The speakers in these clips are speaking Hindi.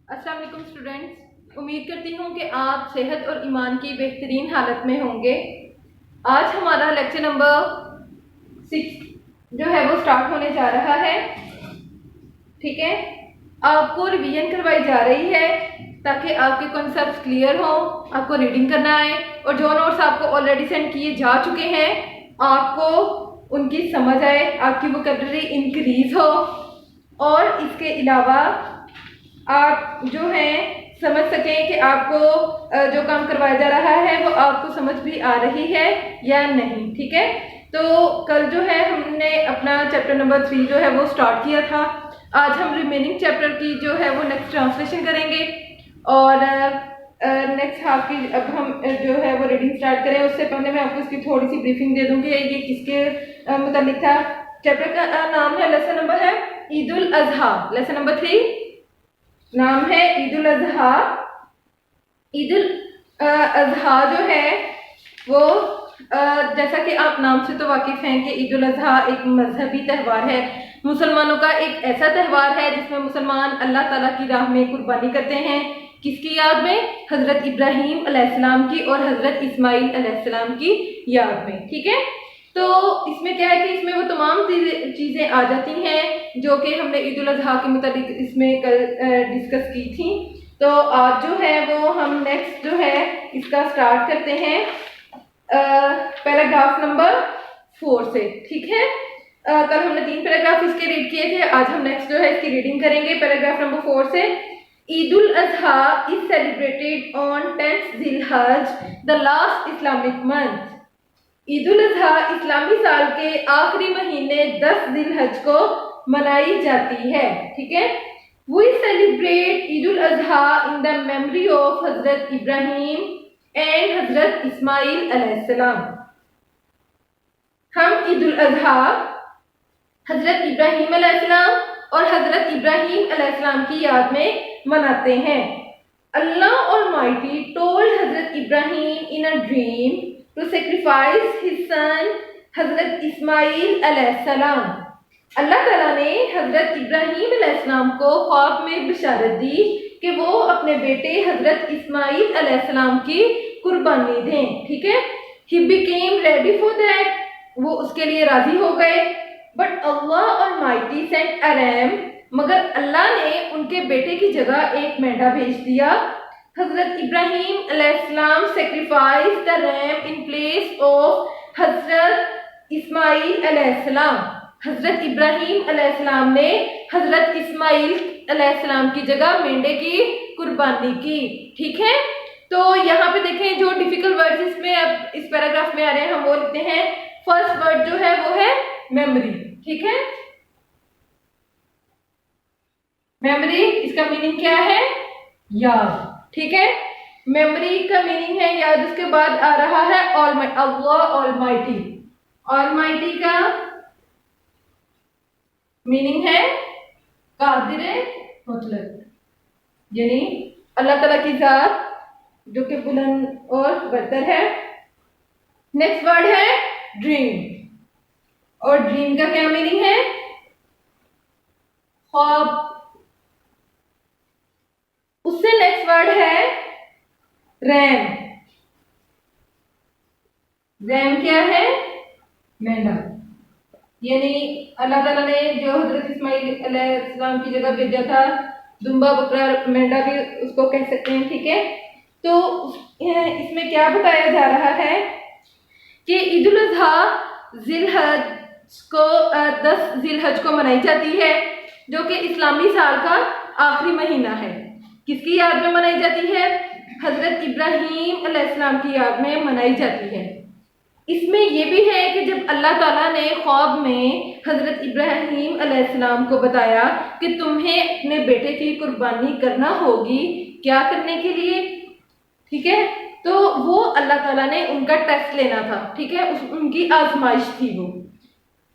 अस्सलाम वालेकुम स्टूडेंट्स, उम्मीद करती हूँ कि आप सेहत और ईमान की बेहतरीन हालत में होंगे। आज हमारा लेक्चर नंबर 6 जो है वो स्टार्ट होने जा रहा है। ठीक है, आपको रिवीजन करवाई जा रही है ताकि आपके कॉन्सेप्ट्स क्लियर हो, आपको रीडिंग करना है और जो नोट्स आपको ऑलरेडी सेंड किए जा चुके हैं आपको उनकी समझ आए, आपकी वोकैबुलरी इंक्रीज हो और इसके अलावा आप जो है समझ सकें कि आपको जो काम करवाया जा रहा है वो आपको समझ भी आ रही है या नहीं। ठीक है, तो कल जो है हमने अपना चैप्टर नंबर 3 जो है वो स्टार्ट किया था। आज हम रिमेनिंग चैप्टर की जो है वो नेक्स्ट ट्रांसलेशन करेंगे और नेक्स्ट हाफ की अब हम जो है वो रीडिंग स्टार्ट करें उससे पहले मैं आपको इसकी थोड़ी सी ब्रीफिंग दे दूंगी ये किसके मतलब था। चैप्टर का नाम है, लेसन नंबर है ईद उल अजहा। लेसन नंबर 3 नाम है ईद उल अजहा। ईद उल अजहा जो है वो जैसा कि आप नाम से तो वाकिफ हैं कि ईद उल अजहा एक मजहबी त्यौहार है। मुसलमानों का एक ऐसा त्यौहार है जिसमें मुसलमान अल्लाह ताला की राह में कुर्बानी करते हैं। किसकी याद में? हजरत इब्राहीम अलैहिस्सलाम की और हजरत इस्माइल अलैहिस्सलाम की याद में। ठीक है, तो इसमें क्या है कि इसमें वो तमाम चीज़ें आ जाती हैं जो कि हमने ईद उल अजहा के मुताबिक इसमें कल डिस्कस की थी। तो आज जो है वो हम नेक्स्ट जो है इसका स्टार्ट करते हैं पैराग्राफ नंबर 4 से। ठीक है, कल हमने 3 पैराग्राफ इसके रीड किए थे, आज हम नेक्स्ट जो है इसकी रीडिंग करेंगे पैराग्राफ नंबर 4 से। Eid ul Adha is celebrated on 10th Zilhaj, the last Islamic month. Eid ul Adha इस्लामी साल के आखिरी महीने 10 जिलहज को मनाई जाती है। ठीक है, we celebrate Eid ul Azha in the memory of Hazrat Ibrahim and हजरत इस्माइल अलैहिस्सलाम। हम ईद उल अजहा हजरत इब्राहिम अलैहिस्सलाम और हजरत इब्राहिम अलैहिस्सलाम की याद में मनाते हैं। अल्लाह almighty told Hazrat Ibrahim in a dream to sacrifice his son हजरत इस्माइल अलैहिस्सलाम। अल्लाह ताला ने हजरत इब्राहिम अलैहिस्सलाम को ख्वाब में बिशारत दी कि वो अपने बेटे हजरत इस्माइल अलैहिस्सलाम की कुर्बानी दें। ठीक है, he became ready for that, वो उसके लिए राजी हो गए। But Allah almighty sent a RAM, मगर अल्लाह ने उनके बेटे की जगह एक मेंढा भेज दिया। हजरत इब्राहिम अलैहिस्सलाम sacrifice the RAM in place of हजरत इस्माइल अलैहिस्सलाम। हजरत इब्राहिम अलैहिस्सलाम ने हजरत इस्माइल अलैहिस्सलाम की जगह मेंढे की कुर्बानी की। ठीक है, तो यहाँ पे देखें जो डिफिकल्ट वर्ड्स इसमें अब इस पैराग्राफ में आ रहे हैं हम वो लिखते हैं। फर्स्ट वर्ड जो है वो है मेमोरी। ठीक है, मेमोरी इसका मीनिंग क्या है? याद। ठीक है, मेमोरी का मीनिंग है याद। उसके बाद आ रहा है अल्लाह ऑलमाइटी। ऑलमाइटी का मीनिंग है कादिर मुतलक, यानी अल्लाह ताला की जात जो कि बुलंद और बरतर है। नेक्स्ट वर्ड है ड्रीम, और ड्रीम का क्या मीनिंग है? ख्वाब। उससे नेक्स्ट वर्ड है रैम। रैम क्या है? मेंढा। यानी अल्लाह ताला ने जो हजरत इस्माइल अलैहिस्सलाम की जगह भेजा था, दुम्बा बकरा मेंढा भी उसको कह सकते हैं। ठीक है, तो इसमें क्या बताया जा रहा है कि ईद उल अजहा जिलहज को 10 जिलहज को मनाई जाती है जो कि इस्लामी साल का आखिरी महीना है। किसकी याद में मनाई जाती है? हजरत इब्राहीम अलैहिस्सलाम की याद में मनाई जाती है। इसमें यह भी है कि जब अल्लाह ताला ने ख्वाब में हजरत इब्राहीम अलैहिस्सलाम को बताया कि तुम्हें अपने बेटे की कुर्बानी करना होगी, क्या करने के लिए? ठीक है, तो वो अल्लाह ताला ने उनका टेस्ट लेना था। ठीक है, उनकी आजमाइश थी वो।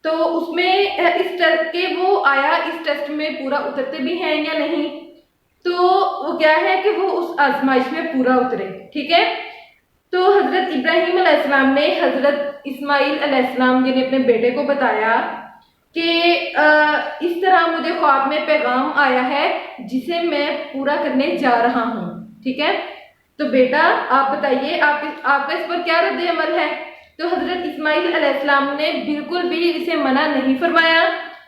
तो उसमें इस टेस्ट के वो आया, इस टेस्ट में पूरा उतरते भी हैं या नहीं, तो वो क्या है कि वो उस आजमाइश में पूरा उतरे। ठीक है, तो हजरत इब्राहीम अलैहिस्सलाम ने हजरत इस्माइल अलैहिस्सलाम यानी अपने बेटे को बताया कि इस तरह मुझे ख्वाब में पैगाम आया है जिसे मैं पूरा करने जा रहा हूँ। ठीक है, तो बेटा आप बताइए आपका इस पर क्या रद्द अमल है। तो हजरत इस्माइल अलैहिस्सलाम ने बिल्कुल भी इसे मना नहीं फरमाया,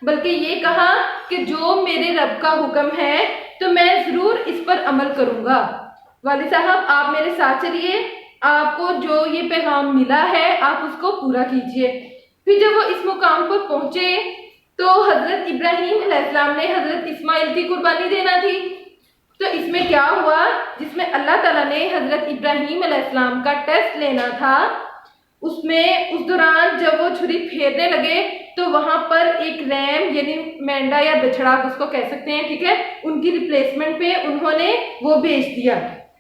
बल्कि ये कहा कि जो मेरे रब का हुक्म है तो मैं जरूर इस पर अमल करूंगा। वाली साहब आप मेरे साथ चलिए, आपको जो ये पैगाम मिला है आप उसको पूरा कीजिए। फिर जब वो इस मुकाम पर पहुंचे तो हजरत इब्राहीम अलैहिस्सलाम ने हजरत इस्माइल की कुर्बानी देना थी। तो इसमें क्या हुआ, जिसमें अल्लाह ताला ने हजरत इब्राहीम अलैहिस्सलाम का टेस्ट लेना था, उसमें उस दौरान जब वो छुरी फेरने लगे तो वहां पर एक रैम यानी मेंढा या बछड़ा आप उसको कह सकते हैं, ठीक है, उनकी रिप्लेसमेंट पे उन्होंने वो भेज दिया।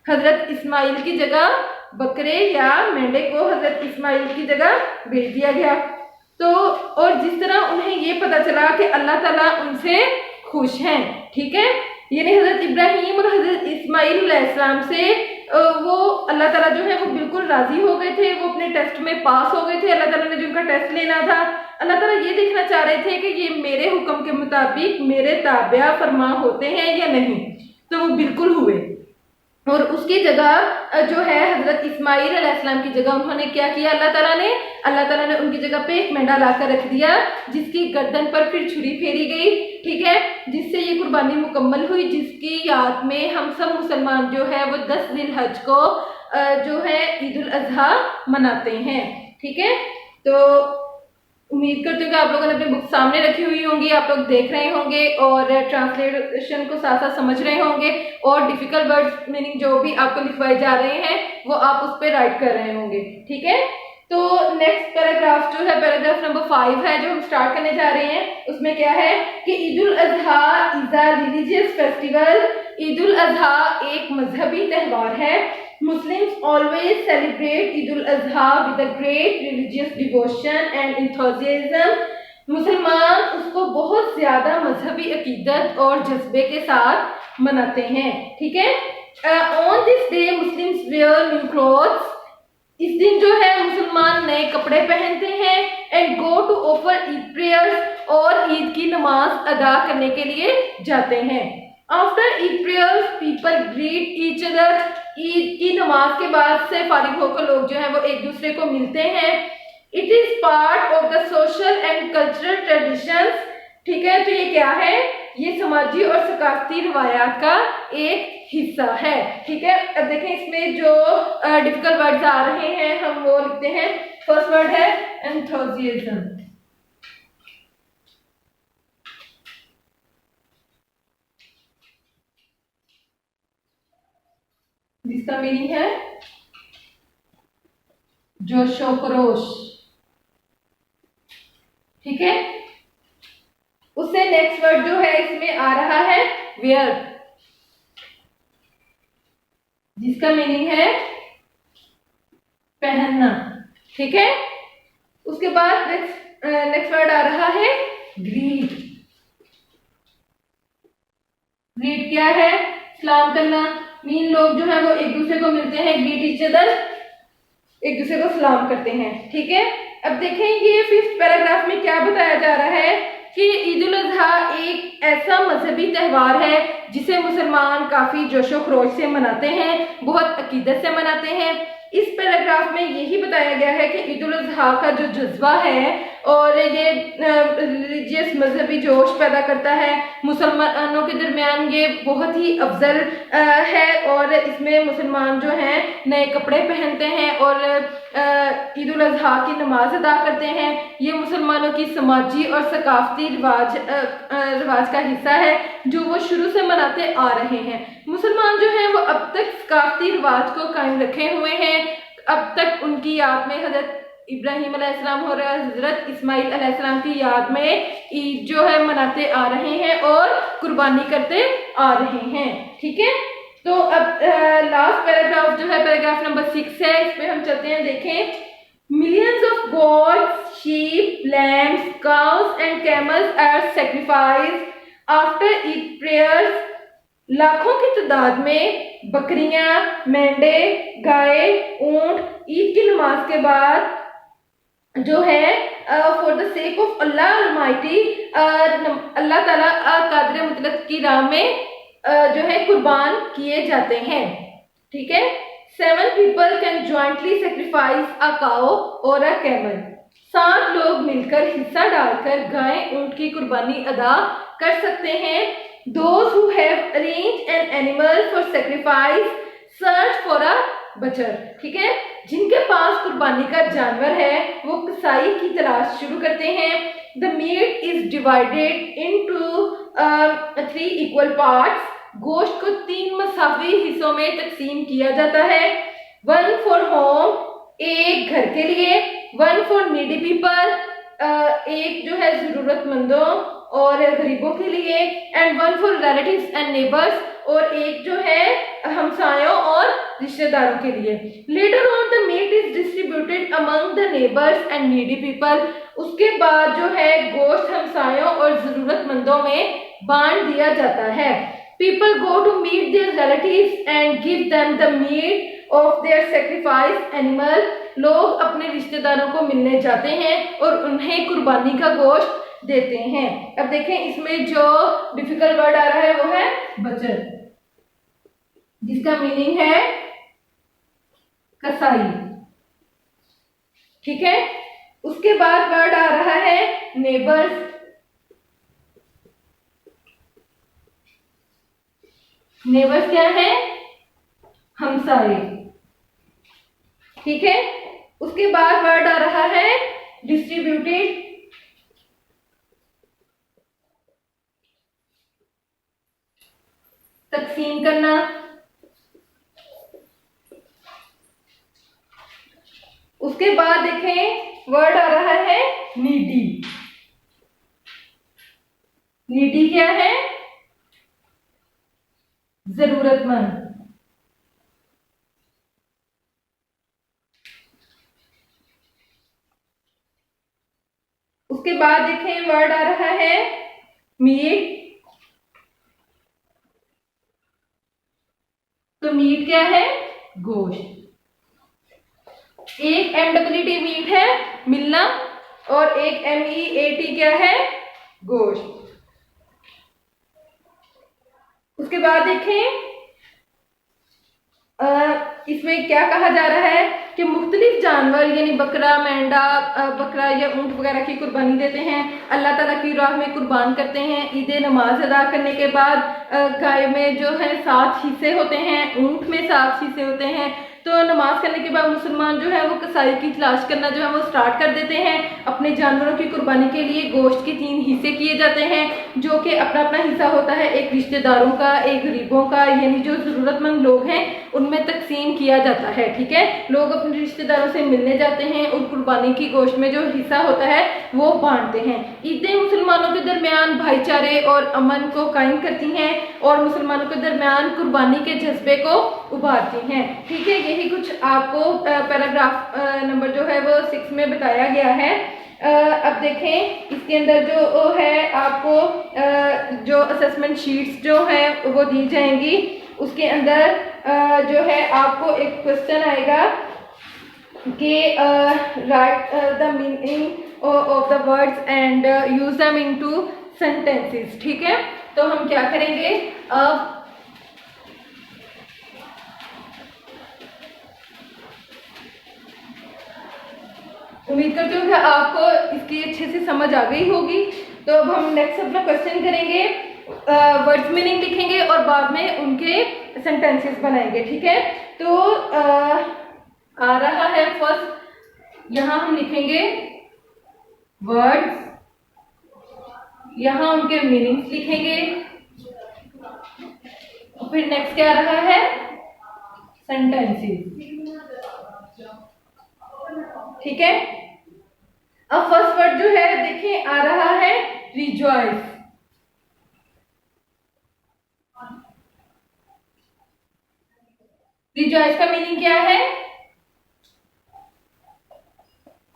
हजरत इस्माइल की जगह बकरे या मेंढे को हजरत इस्माइल की जगह भेज दिया गया। तो और जिस तरह उन्हें ये पता चला कि अल्लाह ताला उनसे खुश हैं, ठीक है, यानी हजरत इब्राहीम और हजरत इस्माइल अलैहिस्सलाम से वो अल्लाह ताला जो है वो बिल्कुल राजी हो गए थे, वो अपने टेस्ट में पास हो गए थे। अल्लाह ताला ने जो उनका टेस्ट लेना था, अल्लाह ताला ये देखना चाह रहे थे कि ये मेरे हुक्म के मुताबिक मेरे ताबिया फरमा होते हैं या नहीं। तो वो बिल्कुल हुए, और उसकी जगह जो है हजरत इस्माइल अलैहिस्सलाम की जगह उन्होंने क्या किया, अल्लाह ताला ने उनकी जगह पे एक मेंढा लाकर रख दिया, जिसकी गर्दन पर फिर छुरी फेरी गई, ठीक है, जिससे ये कुर्बानी मुकम्मल हुई, जिसकी याद में हम सब मुसलमान जो है वो 10 जिलहज को जो है ईद उल अजहा मनाते हैं। ठीक है, तो उम्मीद करती हूँ कि आप लोगों ने अपनी बुक सामने रखी हुई होंगी, आप लोग देख रहे होंगे और ट्रांसलेशन को साथ साथ समझ रहे होंगे, और डिफिकल्ट वर्ड्स मीनिंग जो भी आपको लिखवाए जा रहे हैं वो आप उस पर राइट कर रहे होंगे। ठीक है, तो नेक्स्ट पैराग्राफ जो है पैराग्राफ नंबर 5 है जो हम स्टार्ट करने जा रहे हैं। उसमें क्या है कि Eid ul Adha is a religious festival. Eid ul Adha एक मजहबी त्यौहार है। Muslims always celebrate Eid al-Adha with a great religious devotion and enthusiasm. मुसलमान उसको बहुत ज्यादा मजहबी अकीदत और जज्बे के साथ मनाते हैं। ठीक है, on this day Muslims wear new clothes. इस दिन जो है मुसलमान नए कपड़े पहनते हैं and go to offer Eid prayers, और ईद की नमाज अदा करने के लिए जाते हैं। After Eid prayers people greet each other. Eid की नमाज के बाद से फारिग होकर लोग जो है वो एक दूसरे को मिलते हैं। It is part of the social and cultural traditions. ठीक है, तो ये क्या है, ये समाजी और सकाफती रिवायात का एक हिस्सा है। ठीक है, अब देखें इसमें जो डिफिकल्ट वर्ड्स आ रहे हैं हम वो लिखते हैं। फर्स्ट वर्ड है एंथुसियाज्म, जिसका मीनिंग है जोशो खरोश। ठीक है, उससे नेक्स्ट वर्ड जो है इसमें आ रहा है वेयर, जिसका मीनिंग है पहनना। ठीक है, उसके बाद नेक्स्ट वर्ड आ रहा है ग्रीट। ग्रीट क्या है, सलाम करना। मीन लोग जो है वो एक दूसरे को मिलते हैं, ग्रीट ईच अदर, एक दूसरे को सलाम करते हैं। ठीक है, अब देखें ये 5th पैराग्राफ में क्या बताया जा रहा है कि ईद उल अजहा एक ऐसा मजहबी त्यौहार है जिसे मुसलमान काफी जोशो खरोश से मनाते हैं, बहुत अकीदत से मनाते हैं। इस पैराग्राफ में यही बताया गया है कि ईद उल अजहा का जो जज्बा है और ये रिलीजियस मजहबी जोश पैदा करता है मुसलमानों के दरमियान, ये बहुत ही अफजल है, और इसमें मुसलमान जो हैं नए कपड़े पहनते हैं और ईद उल अजहा की नमाज अदा करते हैं। ये मुसलमानों की समाजी और सकाफती रिवाज का हिस्सा है जो वो शुरू से मनाते आ रहे हैं। मुसलमान जो हैं वो अब तक सकाफती रिवाज को कायम रखे हुए हैं। अब तक उनकी याद में हजरत इब्राहीम अलैहिस्सलाम और हजरत इस्माइल अलैहिस्सलाम की याद में ईद जो है मनाते आ रहे हैं और कुर्बानी करते आ रहे हैं। ठीक है, तो अब लास्ट पैराग्राफ जो है पैराग्राफ नंबर 6 है, इस पे हम चलते हैं। देखें, millions of goats, sheep, lambs, cows and camels are sacrificed after Eid prayers. लाखों की तादाद में बकरियां, मेंढे, गाय, ऊंट ईद की नमाज के बाद जो है for the sake of Allah almighty, Allah ताला कादिर मुतलक की राह में जो है कुर्बान किए जाते हैं। ठीक है। 7 people कैन ज्वाइंटली सेक्रीफाइस अ काओ और अ कैमल। 7 लोग मिलकर हिस्सा डालकर गाय ऊंट की कुर्बानी अदा कर सकते हैं। Those who have arranged an animal for sacrifice search for a butcher। ठीक है। जिनके पास कुर्बानी का जानवर है वो कसाई की तलाश शुरू करते हैं। The meat is divided into 3 equal parts। गोश्त को 3 मसावी हिस्सों में तकसीम किया जाता है। 1 for home, एक घर के लिए। 1 for needy people, एक जो है जरूरतमंदों और गरीबों के लिए। And 1 for relatives and neighbors, और एक जो है हमसायों और रिश्तेदारों के लिए। Later on the meat is distributed among the neighbours and needy people. उसके बाद जो है गोश्त हमसायों और जरूरतमंदों में बांट दिया जाता है। People go to meet their relatives and give them the meat of their sacrifice animal. लोग अपने रिश्तेदारों को मिलने जाते हैं और उन्हें कुर्बानी का गोश्त देते हैं। अब देखें इसमें जो डिफिकल्ट वर्ड आ रहा है वो है बचर, जिसका मीनिंग है कसाई। ठीक है। उसके बाद वर्ड आ रहा है नेबर्स। नेबर्स क्या है? हमसाए। ठीक है। उसके बाद वर्ड आ रहा है डिस्ट्रीब्यूटेड। तकसीम करना। उसके बाद देखें वर्ड आ रहा है नीडी। नीडी क्या है? जरूरतमंद। उसके बाद देखें वर्ड आ रहा है मीट। तो मीट क्या है? गोश्त। एक MWT मीट है मिलना, और एक MEAT क्या है? गोश्त। उसके बाद देखें इसमें क्या कहा जा रहा है कि मुख्तलिफ जानवर यानी बकरा, मेंढा, बकरा या ऊंट वगैरह की कुर्बानी देते हैं, अल्लाह ताला की राह में कुर्बान करते हैं। ईद नमाज अदा करने के बाद गाय में जो है 7 हिस्से होते हैं, ऊंट में 7 हिस्से होते हैं। तो नमाज करने के बाद मुसलमान जो है वो कसाई की तलाश करना जो है वो स्टार्ट कर देते हैं। अपने जानवरों की कुर्बानी के लिए गोश्त के 3 हिस्से किए जाते हैं, जो कि अपना अपना हिस्सा होता है। एक रिश्तेदारों का, एक गरीबों का, यानी जो जरूरतमंद लोग हैं उनमें तकसीम किया जाता है। ठीक है। लोग अपने रिश्तेदारों से मिलने जाते हैं और कुर्बानी की गोश्त में जो हिस्सा होता है वो बांटते हैं। ईदें मुसलमानों के दरमियान भाईचारे और अमन को कायम करती हैं और मुसलमानों के दरमियान कुर्बानी के जज्बे को उभारती हैं। ठीक है। यही कुछ आपको पैराग्राफ नंबर जो है वो 6 में बताया गया है। अब देखें इसके अंदर जो है आपको जो असेसमेंट शीट्स जो है वो दी जाएंगी। उसके अंदर जो है आपको एक क्वेश्चन आएगा कि right the meaning of the words and use them into sentences. ठीक है। तो हम क्या करेंगे अब उम्मीद करती हूँ कि आपको इसकी अच्छे से समझ आ गई होगी। तो अब हम नेक्स्ट अपना क्वेश्चन करेंगे, वर्ड्स मीनिंग लिखेंगे और बाद में उनके सेंटेंसेस बनाएंगे। ठीक है। तो आ रहा है फर्स्ट, यहाँ हम लिखेंगे वर्ड्स, यहाँ उनके मीनिंग्स लिखेंगे। फिर नेक्स्ट क्या आ रहा है? सेंटेंसेस। ठीक है। अब फर्स्ट वर्ड जो है देखिए आ रहा है रिजॉइस। रिजॉइस का मीनिंग क्या है?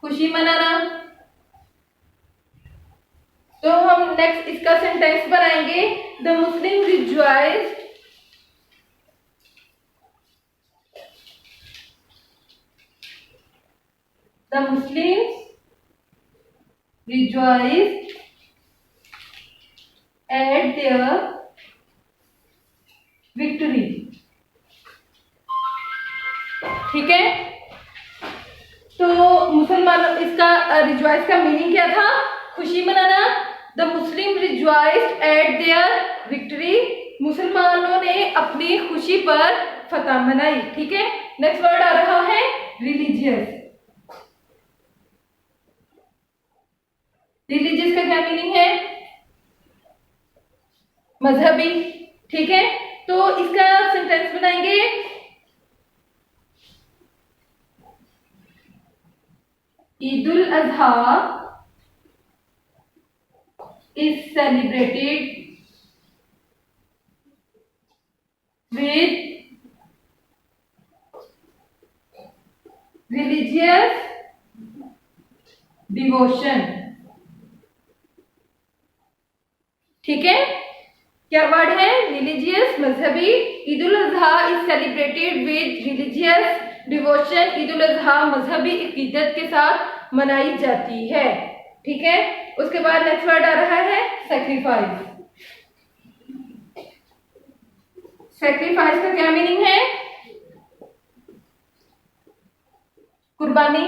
खुशी मनाना। तो हम नेक्स्ट इसका सेंटेंस बनाएंगे, the Muslim rejoice the Muslims rejoiced at their victory। ठीक है, तो मुसलमानों, इसका रिजॉइस का मीनिंग क्या था? खुशी मनाना। The Muslim rejoiced eight there victory, मुसलमानों ने अपनी खुशी पर फतह मनाई। ठीक है, नेक्स्ट वर्ड आ रहा है रिलीजियस। रिलीजियस का क्या मीनिंग है? मजहबी। ठीक है, तो इसका सेंटेंस बनाएंगे। Eid ul Azha is celebrated with religious devotion। ठीक है, क्या वर्ड है? रिलीजियस, मजहबी। Eid ul Adha is celebrated with religious devotion, Eid ul Adha मजहबी अकीदत के साथ मनाई जाती है। ठीक है, उसके बाद नेक्स्ट वर्ड आ रहा है सैक्रिफाइस। सैक्रिफाइस का क्या मीनिंग है? कुर्बानी।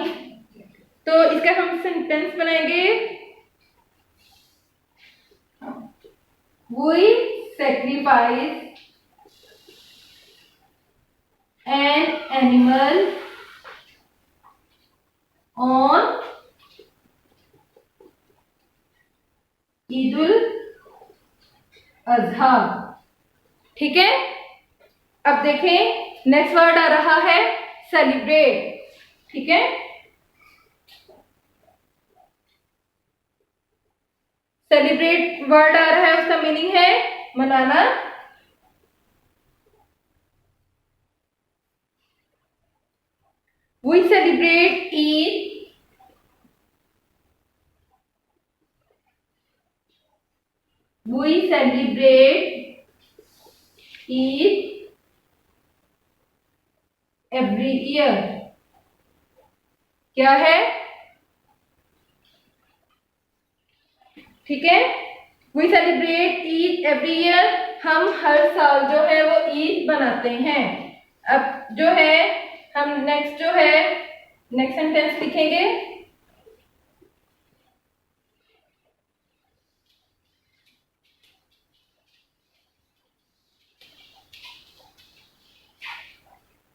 तो इसका हम सेंटेंस बनाएंगे। We sacrifice an animal on Eid ul Azha. ठीक है, अब देखें नेक्स्ट वर्ड आ रहा है सेलिब्रेट। ठीक है, सेलिब्रेट वर्ड आ रहा है, उसका मीनिंग है मनाना। We celebrate Eid every year। क्या है? ठीक है, we celebrate Eid every year, हम हर साल जो है वो ईद मनाते हैं। अब जो है हम नेक्स्ट सेंटेंस लिखेंगे।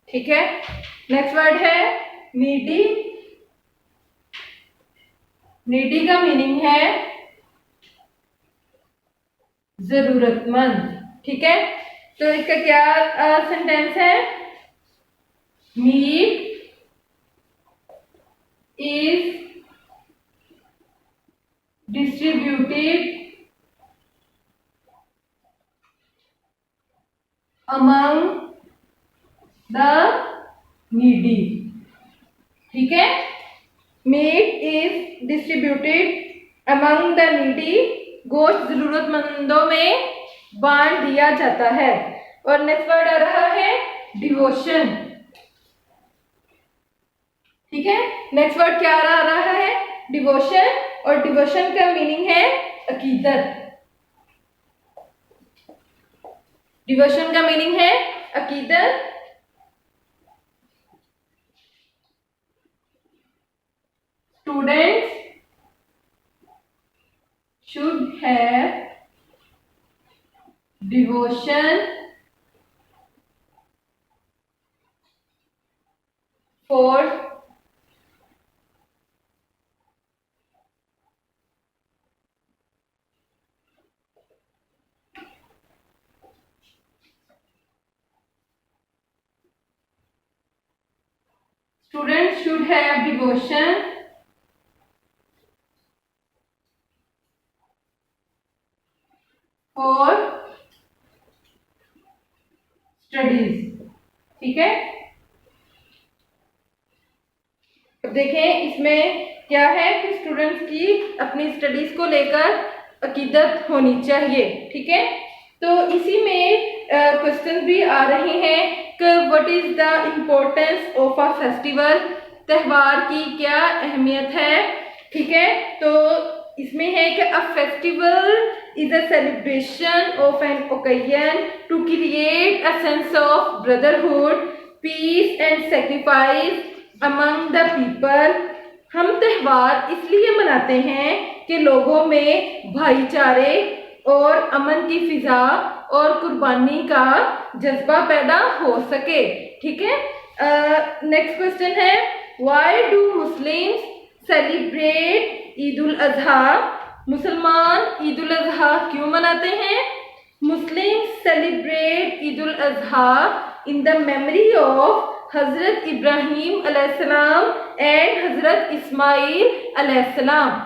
ठीक है, नेक्स्ट वर्ड है नीडी। नीडी का मीनिंग है जरूरतमंद। ठीक है, तो इसका क्या सेंटेंस है? Meat is distributed among the needy. ठीक है, meat is distributed among the needy, गोश्त जरूरतमंदों में बांट दिया जाता है। और नेक्स्ट वर्ड आ रहा है डिवोशन। ठीक है, नेक्स्ट वर्ड क्या आ रहा है? डिवोशन, और डिवोशन का मीनिंग है अकीदत। डिवोशन का मीनिंग है अकीदत। Students should have devotion for students should have devotion for studies। ठीक है, अब देखें इसमें क्या है कि स्टूडेंट्स की अपनी स्टडीज को लेकर अकीदत होनी चाहिए। ठीक है, तो इसी में क्वेश्चन भी आ रहे हैं कि what is the importance of a festival, त्यौहार की क्या अहमियत है। ठीक है, तो इसमें है कि a festival is a celebration of an occasion to create a sense of brotherhood, peace and sacrifice among the people. हम त्यौहार इसलिए मनाते हैं कि लोगों में भाईचारे और अमन की फिजा और कुर्बानी का जज्बा पैदा हो सके। ठीक है, नेक्स्ट क्वेश्चन है, why do Muslims celebrate Eid ul Adha? मुसलमान ईद उल अजहा क्यों मनाते हैं? Muslims celebrate Eid ul Azha in the memory of Hazrat Ibrahim अलैहिस्सलाम एंड हजरत इस्माइल अलैहिस्सलाम।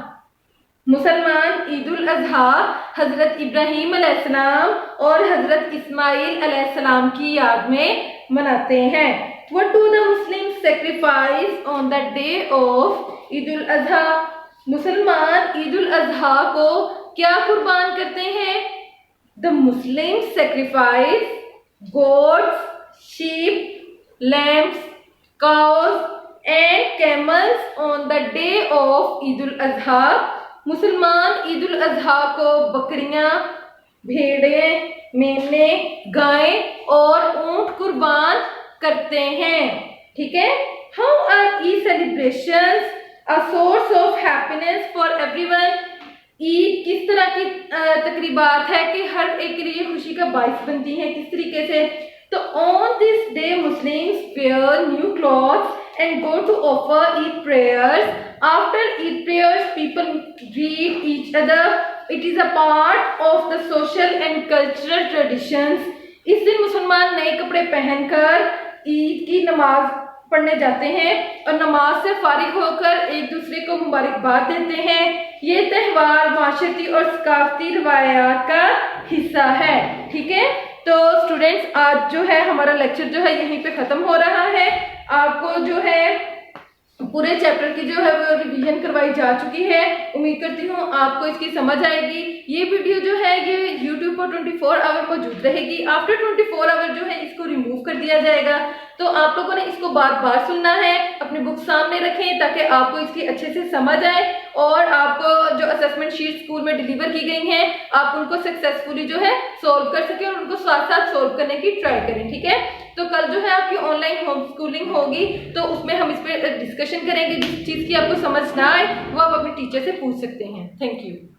मुसलमान ईद उल अजहा हजरत इब्राहिम अलैहिस्सलाम और हजरत इस्माइल अलैहिस्सलाम की याद में मनाते हैं। What do the Muslims sacrifice on the day of Eid ul Adha? मुसलमान ईद उल अजहा को क्या कुर्बान करते हैं? The Muslims sacrifice goats, sheep, lambs, cows and camels on the day of Eid ul Adha. मुसलमान ईद उल अजहा को बकरियां, भेड़ें, मेमने, गायें और ऊंट कुर्बान करते हैं। ठीक है, how are Eid celebrations a source of happiness for everyone? Eid किस तरह की तकरीबात है कि हर एक के लिए खुशी का बाइस बनती है, किस तरीके से? तो on this day Muslims wear new clothes and go to offer Eid prayers. After Eid prayers people greet each other. It is a part of the social and cultural traditions. इस दिन मुसलमान नए कपड़े पहनकर ईद की नमाज पढ़ने जाते हैं और नमाज से फारिग होकर एक दूसरे को मुबारकबाद देते हैं। ये त्यौहार माशरती और सकाफती रवायात का हिस्सा है। ठीक है, तो स्टूडेंट्स आज जो है हमारा लेक्चर जो है यहीं पे ख़त्म हो रहा है। आपको जो है पूरे चैप्टर की जो है वो रिवीजन करवाई जा चुकी है। उम्मीद करती हूँ आपको इसकी समझ आएगी। ये वीडियो जो है ये YouTube पर 24 आवर मौजूद रहेगी। आफ्टर 24 आवर जो है इसको रिमूव कर दिया जाएगा। तो आप लोगों ने इसको बार बार सुनना है, अपनी बुक सामने रखें ताकि आपको इसकी अच्छे से समझ आए और आपको जो असेसमेंट शीट स्कूल में डिलीवर की गई हैं आप उनको सक्सेसफुली जो है सोल्व कर सकें और उनको साथ साथ सोल्व करने की ट्राई करें। ठीक है, तो कल जो है आपकी ऑनलाइन होम स्कूलिंग होगी तो उसमें हम इस पर डिस्कशन करेंगे। जिस चीज़ की आपको समझ ना आए वो आप अपने टीचर से पूछ सकते हैं। Thank you.